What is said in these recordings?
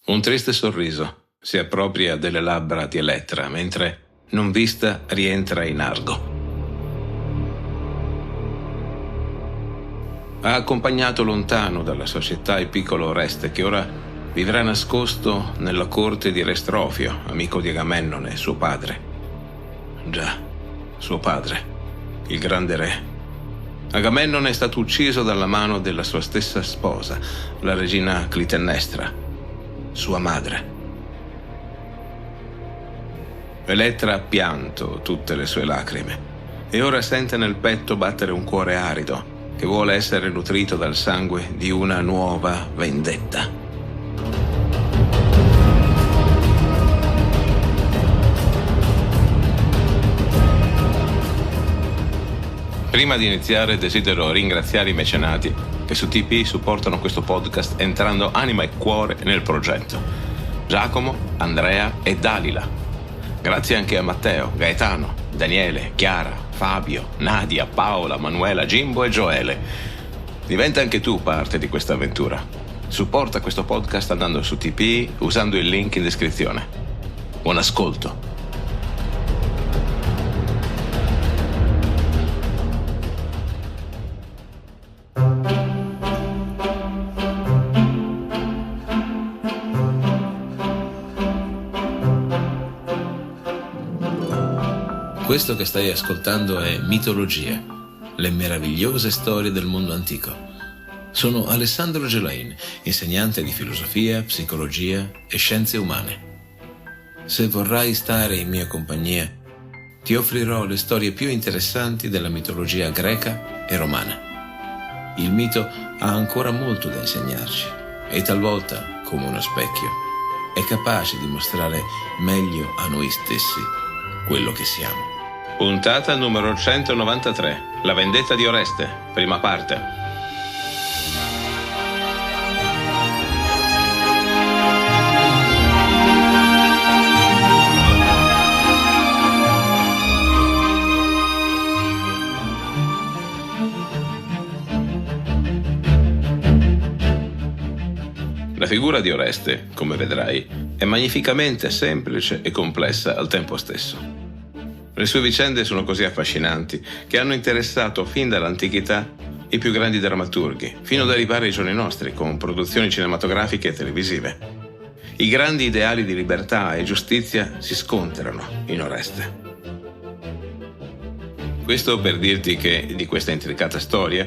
Un triste sorriso si appropria delle labbra di Elettra mentre, non vista, rientra in Argo. Ha accompagnato lontano dalla sua città il piccolo Oreste, che ora vivrà nascosto nella corte di Restrofio, amico di Agamennone, suo padre. Già, suo padre, il grande re. Agamennone è stato ucciso dalla mano della sua stessa sposa, la regina Clitennestra, sua madre. Elettra ha pianto tutte le sue lacrime e ora sente nel petto battere un cuore arido che vuole essere nutrito dal sangue di una nuova vendetta. Prima di iniziare desidero ringraziare i mecenati che su TP supportano questo podcast entrando anima e cuore nel progetto. Giacomo, Andrea e Dalila. Grazie anche a Matteo, Gaetano, Daniele, Chiara, Fabio, Nadia, Paola, Manuela, Jimbo e Gioele. Diventa anche tu parte di questa avventura. Supporta questo podcast andando su TP usando il link in descrizione. Buon ascolto. Questo che stai ascoltando è Mitologie, le meravigliose storie del mondo antico. Sono Alessandro Gelain, insegnante di filosofia, psicologia e scienze umane. Se vorrai stare in mia compagnia, ti offrirò le storie più interessanti della mitologia greca e romana. Il mito ha ancora molto da insegnarci e talvolta, come uno specchio, è capace di mostrare meglio a noi stessi quello che siamo. Puntata numero 193. La vendetta di Oreste, prima parte. La figura di Oreste, come vedrai, è magnificamente semplice e complessa al tempo stesso. Le sue vicende sono così affascinanti che hanno interessato fin dall'antichità i più grandi drammaturghi, fino ad arrivare ai giorni nostri con produzioni cinematografiche e televisive. I grandi ideali di libertà e giustizia si scontrano in Oreste. Questo per dirti che di questa intricata storia,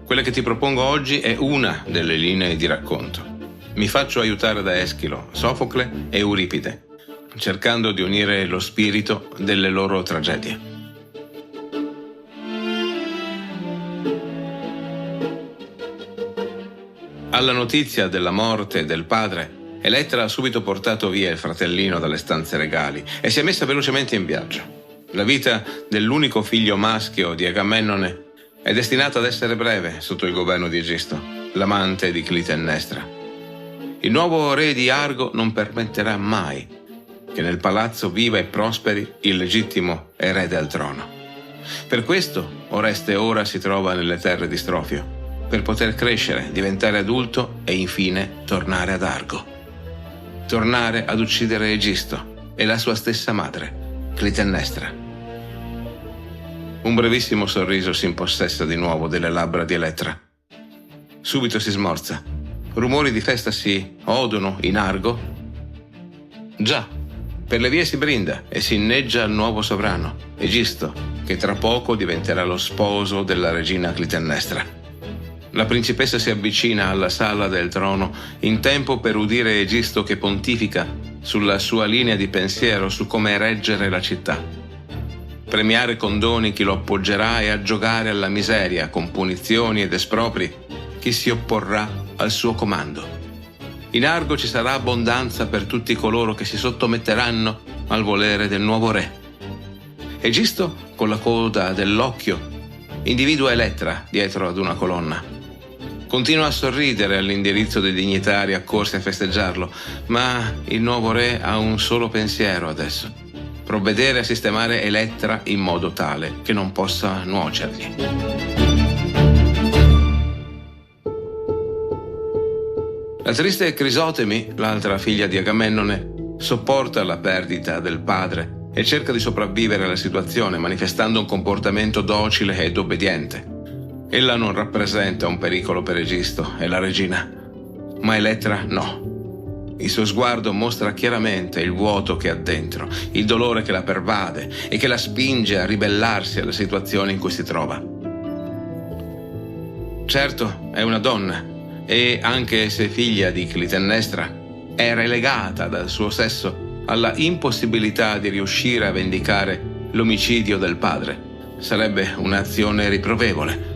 quella che ti propongo oggi è una delle linee di racconto. Mi faccio aiutare da Eschilo, Sofocle e Euripide, cercando di unire lo spirito delle loro tragedie. Alla notizia della morte del padre, Elettra ha subito portato via il fratellino dalle stanze regali e si è messa velocemente in viaggio. La vita dell'unico figlio maschio di Agamennone è destinata ad essere breve sotto il governo di Egisto, l'amante di Clitennestra. Il nuovo re di Argo non permetterà mai che nel palazzo viva e prosperi il legittimo erede al trono. Per questo Oreste ora si trova nelle terre di Strofio, per poter crescere, diventare adulto e infine tornare ad Argo. Tornare ad uccidere Egisto e la sua stessa madre, Clitennestra. Un brevissimo sorriso si impossessa di nuovo delle labbra di Elettra. Subito si smorza. Rumori di festa si odono in Argo. Già, per le vie si brinda e si inneggia al nuovo sovrano, Egisto, che tra poco diventerà lo sposo della regina Clitennestra. La principessa si avvicina alla sala del trono in tempo per udire Egisto che pontifica sulla sua linea di pensiero su come reggere la città. Premiare con doni chi lo appoggerà e aggiogare alla miseria con punizioni ed espropri chi si opporrà al suo comando. In Argo ci sarà abbondanza per tutti coloro che si sottometteranno al volere del nuovo re. Egisto, con la coda dell'occhio, individua Elettra dietro ad una colonna. Continua a sorridere all'indirizzo dei dignitari accorsi a festeggiarlo, ma il nuovo re ha un solo pensiero adesso: provvedere a sistemare Elettra in modo tale che non possa nuocergli. La triste Crisotemi, l'altra figlia di Agamennone, sopporta la perdita del padre e cerca di sopravvivere alla situazione manifestando un comportamento docile ed obbediente. Ella non rappresenta un pericolo per Egisto e la regina, ma Elettra no. Il suo sguardo mostra chiaramente il vuoto che ha dentro, il dolore che la pervade e che la spinge a ribellarsi alla situazione in cui si trova. Certo, è una donna e, anche se figlia di Clitennestra, è relegata dal suo sesso alla impossibilità di riuscire a vendicare l'omicidio del padre. Sarebbe un'azione riprovevole.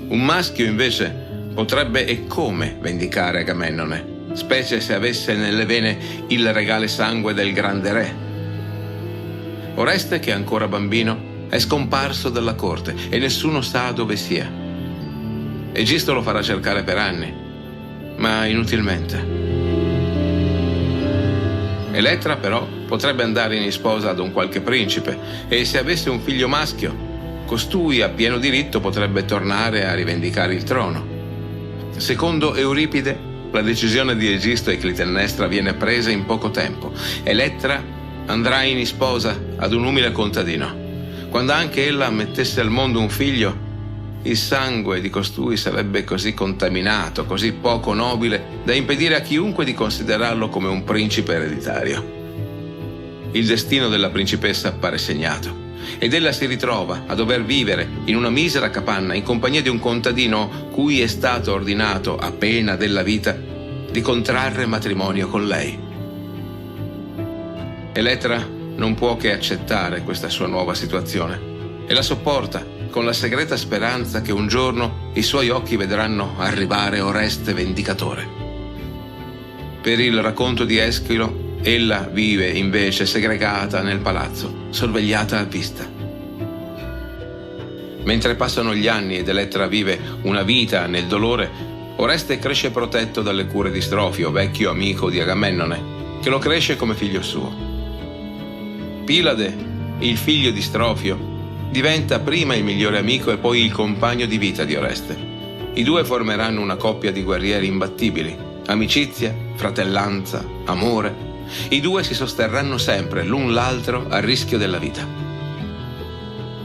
Un maschio, invece, potrebbe e come vendicare Agamennone, specie se avesse nelle vene il regale sangue del grande re. Oreste, che è ancora bambino, è scomparso dalla corte e nessuno sa dove sia. Egisto lo farà cercare per anni, ma inutilmente. Elettra, però, potrebbe andare in sposa ad un qualche principe e, se avesse un figlio maschio, costui a pieno diritto potrebbe tornare a rivendicare il trono. Secondo Euripide, la decisione di Egisto e Clitennestra viene presa in poco tempo. Elettra andrà in sposa ad un umile contadino. Quando anche ella mettesse al mondo un figlio, il sangue di costui sarebbe così contaminato, così poco nobile, da impedire a chiunque di considerarlo come un principe ereditario. Il destino della principessa appare segnato ed ella si ritrova a dover vivere in una misera capanna in compagnia di un contadino cui è stato ordinato, a pena della vita, di contrarre matrimonio con lei. Elettra non può che accettare questa sua nuova situazione e la sopporta con la segreta speranza che un giorno i suoi occhi vedranno arrivare Oreste vendicatore. Per il racconto di Eschilo, ella vive invece segregata nel palazzo, sorvegliata a vista. Mentre passano gli anni ed Elettra vive una vita nel dolore, Oreste cresce protetto dalle cure di Strofio, vecchio amico di Agamennone, che lo cresce come figlio suo. Pilade, il figlio di Strofio, diventa prima il migliore amico e poi il compagno di vita di Oreste. I due formeranno una coppia di guerrieri imbattibili, amicizia, fratellanza, amore. I due si sosterranno sempre l'un l'altro a rischio della vita.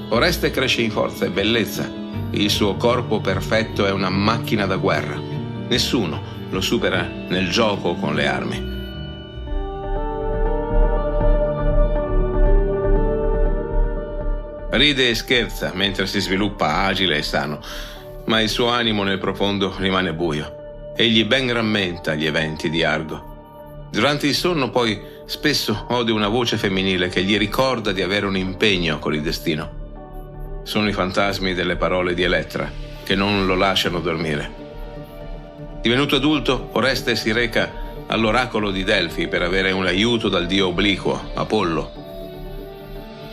Oreste cresce in forza e bellezza. Il suo corpo perfetto è una macchina da guerra. Nessuno lo supera nel gioco con le armi. Ride e scherza mentre si sviluppa agile e sano, ma il suo animo nel profondo rimane buio. Egli ben rammenta gli eventi di Argo. Durante il sonno, poi, spesso ode una voce femminile che gli ricorda di avere un impegno con il destino. Sono i fantasmi delle parole di Elettra che non lo lasciano dormire. Divenuto adulto, Oreste si reca all'oracolo di Delfi per avere un aiuto dal dio obliquo, Apollo.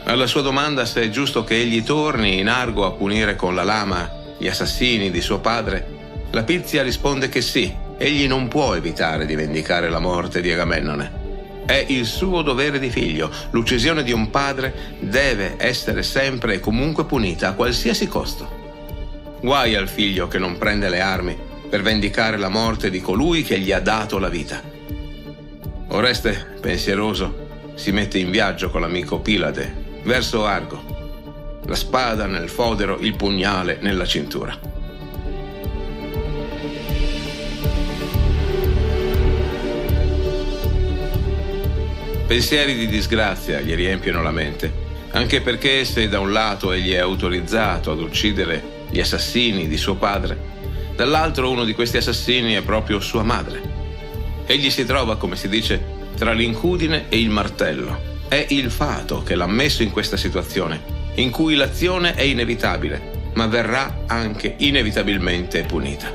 Alla sua domanda se è giusto che egli torni in Argo a punire con la lama gli assassini di suo padre, la Pizia risponde che sì, egli non può evitare di vendicare la morte di Agamennone. È il suo dovere di figlio. L'uccisione di un padre deve essere sempre e comunque punita a qualsiasi costo. Guai al figlio che non prende le armi per vendicare la morte di colui che gli ha dato la vita. Oreste, pensieroso, si mette in viaggio con l'amico Pilade verso Argo, la spada nel fodero, il pugnale nella cintura. Pensieri di disgrazia gli riempiono la mente, anche perché se da un lato egli è autorizzato ad uccidere gli assassini di suo padre, dall'altro uno di questi assassini è proprio sua madre. Egli si trova, come si dice, tra l'incudine e il martello. È il fato che l'ha messo in questa situazione, in cui l'azione è inevitabile, ma verrà anche inevitabilmente punita.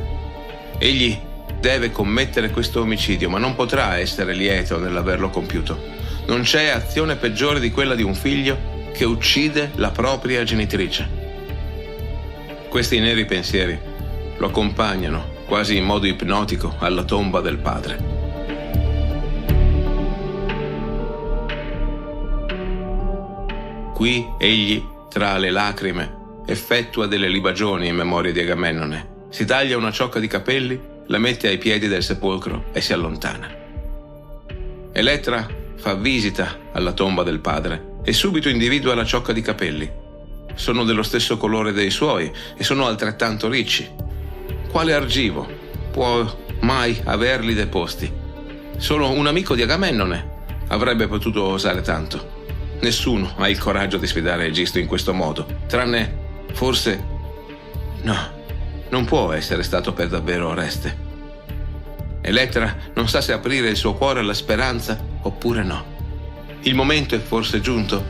Egli deve commettere questo omicidio, ma non potrà essere lieto nell'averlo compiuto. Non c'è azione peggiore di quella di un figlio che uccide la propria genitrice. Questi neri pensieri lo accompagnano, quasi in modo ipnotico, alla tomba del padre. Qui egli, tra le lacrime, effettua delle libagioni in memoria di Agamennone. Si taglia una ciocca di capelli la mette ai piedi del sepolcro e si allontana. Elettra fa visita alla tomba del padre e subito individua la ciocca di capelli. Sono dello stesso colore dei suoi e sono altrettanto ricci. Quale argivo può mai averli deposti? Solo un amico di Agamennone avrebbe potuto osare tanto. Nessuno ha il coraggio di sfidare Egisto in questo modo, tranne forse... No, non può essere stato per davvero Oreste. Elettra non sa se aprire il suo cuore alla speranza oppure no. Il momento è forse giunto.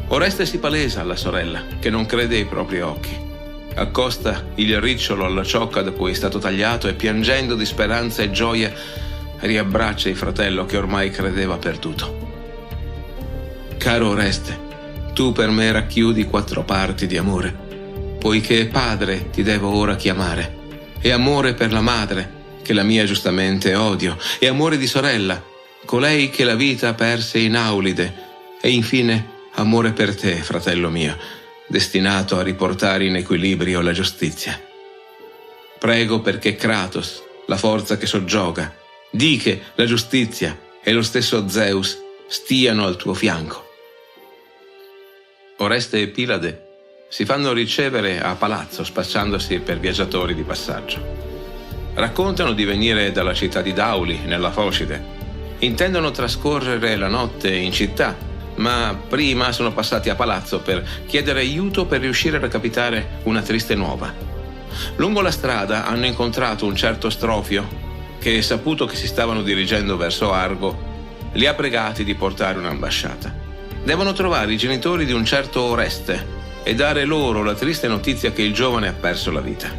Oreste si palesa alla sorella, che non crede ai propri occhi. Accosta il ricciolo alla ciocca da cui è stato tagliato e, piangendo di speranza e gioia, riabbraccia il fratello che ormai credeva perduto. Caro Oreste, tu per me racchiudi 4 parti di amore, poiché padre ti devo ora chiamare, e amore per la madre, che la mia giustamente odio, e amore di sorella, colei che la vita perse in Aulide, e infine amore per te, fratello mio, destinato a riportare in equilibrio la giustizia. Prego perché Kratos, la forza che soggioga, Diche, la giustizia e lo stesso Zeus stiano al tuo fianco. Oreste e Pilade si fanno ricevere a palazzo spacciandosi per viaggiatori di passaggio. Raccontano di venire dalla città di Dauli, nella Focide. Intendono trascorrere la notte in città, ma prima sono passati a palazzo per chiedere aiuto per riuscire a recapitare una triste nuova. Lungo la strada hanno incontrato un certo Strofio che, saputo che si stavano dirigendo verso Argo, li ha pregati di portare un'ambasciata. Devono trovare i genitori di un certo Oreste e dare loro la triste notizia che il giovane ha perso la vita.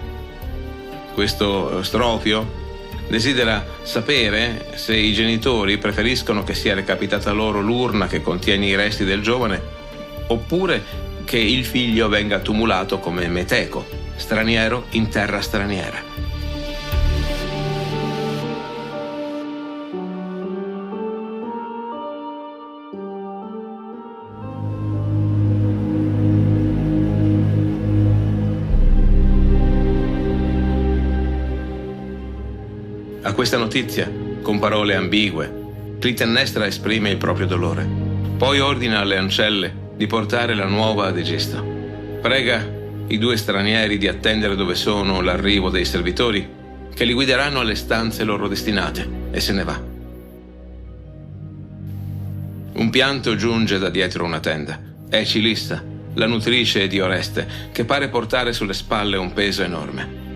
Questo Strofio desidera sapere se i genitori preferiscono che sia recapitata loro l'urna che contiene i resti del giovane oppure che il figlio venga tumulato come meteco, straniero in terra straniera. A questa notizia, con parole ambigue, Clitennestra esprime il proprio dolore. Poi ordina alle ancelle di portare la nuova ad Egisto. Prega i 2 stranieri di attendere dove sono l'arrivo dei servitori, che li guideranno alle stanze loro destinate, e se ne va. Un pianto giunge da dietro una tenda. È Cilissa, la nutrice di Oreste, che pare portare sulle spalle un peso enorme.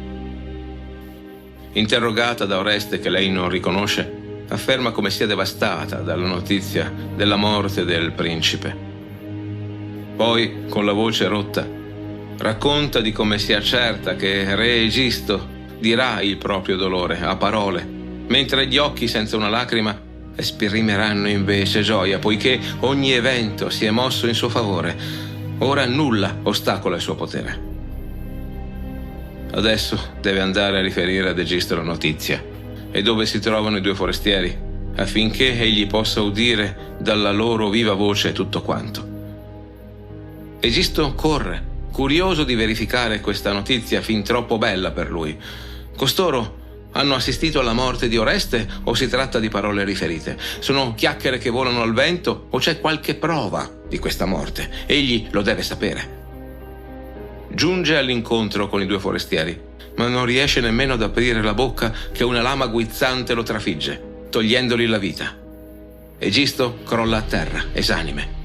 Interrogata da Oreste, che lei non riconosce, afferma come sia devastata dalla notizia della morte del principe. Poi, con la voce rotta, racconta di come sia certa che re Egisto dirà il proprio dolore a parole, mentre gli occhi senza una lacrima esprimeranno invece gioia, poiché ogni evento si è mosso in suo favore. Ora nulla ostacola il suo potere. Adesso deve andare a riferire ad Egisto la notizia e dove si trovano i 2 forestieri, affinché egli possa udire dalla loro viva voce tutto quanto. Egisto corre, curioso di verificare questa notizia fin troppo bella per lui. Costoro hanno assistito alla morte di Oreste o si tratta di parole riferite? Sono chiacchiere che volano al vento o c'è qualche prova di questa morte? Egli lo deve sapere. Giunge all'incontro con i 2 forestieri, ma non riesce nemmeno ad aprire la bocca che una lama guizzante lo trafigge, togliendogli la vita. Egisto crolla a terra, esanime.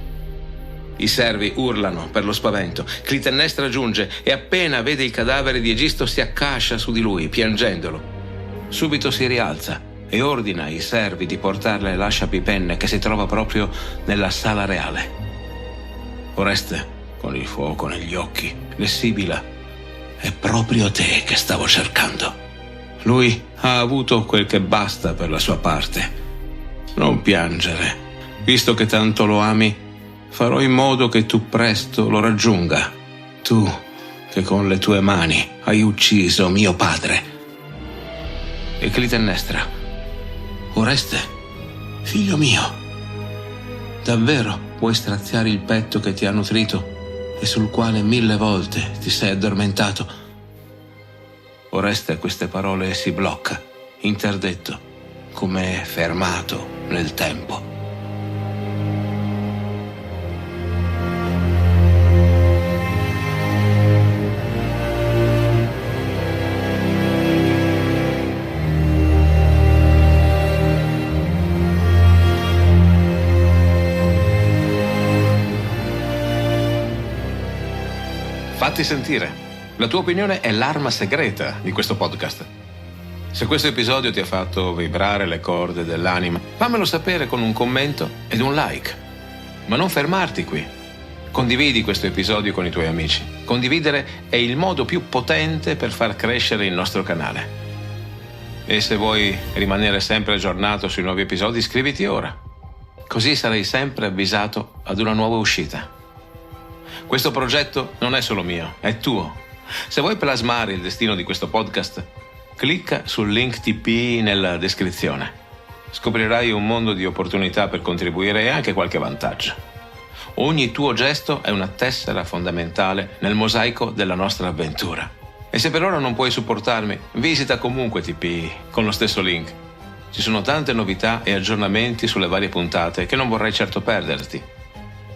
I servi urlano per lo spavento. Clitennestra giunge e appena vede il cadavere di Egisto si accascia su di lui, piangendolo. Subito si rialza e ordina ai servi di portarle l'asciapipenne che si trova proprio nella sala reale. Oreste, con il fuoco negli occhi, le sibila: è proprio te che stavo cercando. Lui ha avuto quel che basta per la sua parte. Non piangere, visto che tanto lo ami, farò in modo che tu presto lo raggiunga. Tu, che con le tue mani hai ucciso mio padre. E Clitennestra: Oreste, figlio mio, davvero puoi straziare il petto che ti ha nutrito e sul quale 1000 volte ti sei addormentato? Oreste a queste parole si blocca, interdetto, come fermato nel tempo. Fatti sentire. La tua opinione è l'arma segreta di questo podcast. Se questo episodio ti ha fatto vibrare le corde dell'anima, fammelo sapere con un commento ed un like. Ma non fermarti qui. Condividi questo episodio con i tuoi amici. Condividere è il modo più potente per far crescere il nostro canale. E se vuoi rimanere sempre aggiornato sui nuovi episodi, iscriviti ora. Così sarai sempre avvisato ad una nuova uscita. Questo progetto non è solo mio, è tuo. Se vuoi plasmare il destino di questo podcast, clicca sul link TP nella descrizione. Scoprirai un mondo di opportunità per contribuire e anche qualche vantaggio. Ogni tuo gesto è una tessera fondamentale nel mosaico della nostra avventura. E se per ora non puoi supportarmi, visita comunque TP con lo stesso link. Ci sono tante novità e aggiornamenti sulle varie puntate che non vorrei certo perderti.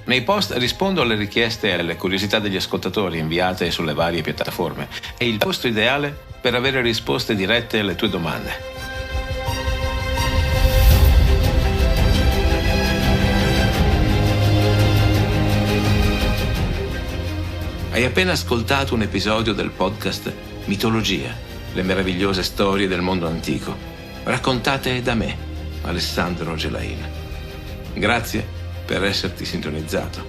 Nei post rispondo alle richieste e alle curiosità degli ascoltatori inviate sulle varie piattaforme. È il posto ideale per avere risposte dirette alle tue domande. Hai appena ascoltato un episodio del podcast Mitologia, le meravigliose storie del mondo antico, raccontate da me, Alessandro Gelain. Grazie per esserti sintonizzato.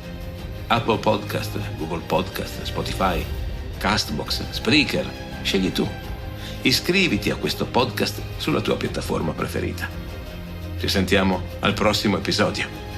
Apple Podcast, Google Podcast, Spotify, Castbox, Spreaker, scegli tu. Iscriviti a questo podcast sulla tua piattaforma preferita. Ci sentiamo al prossimo episodio.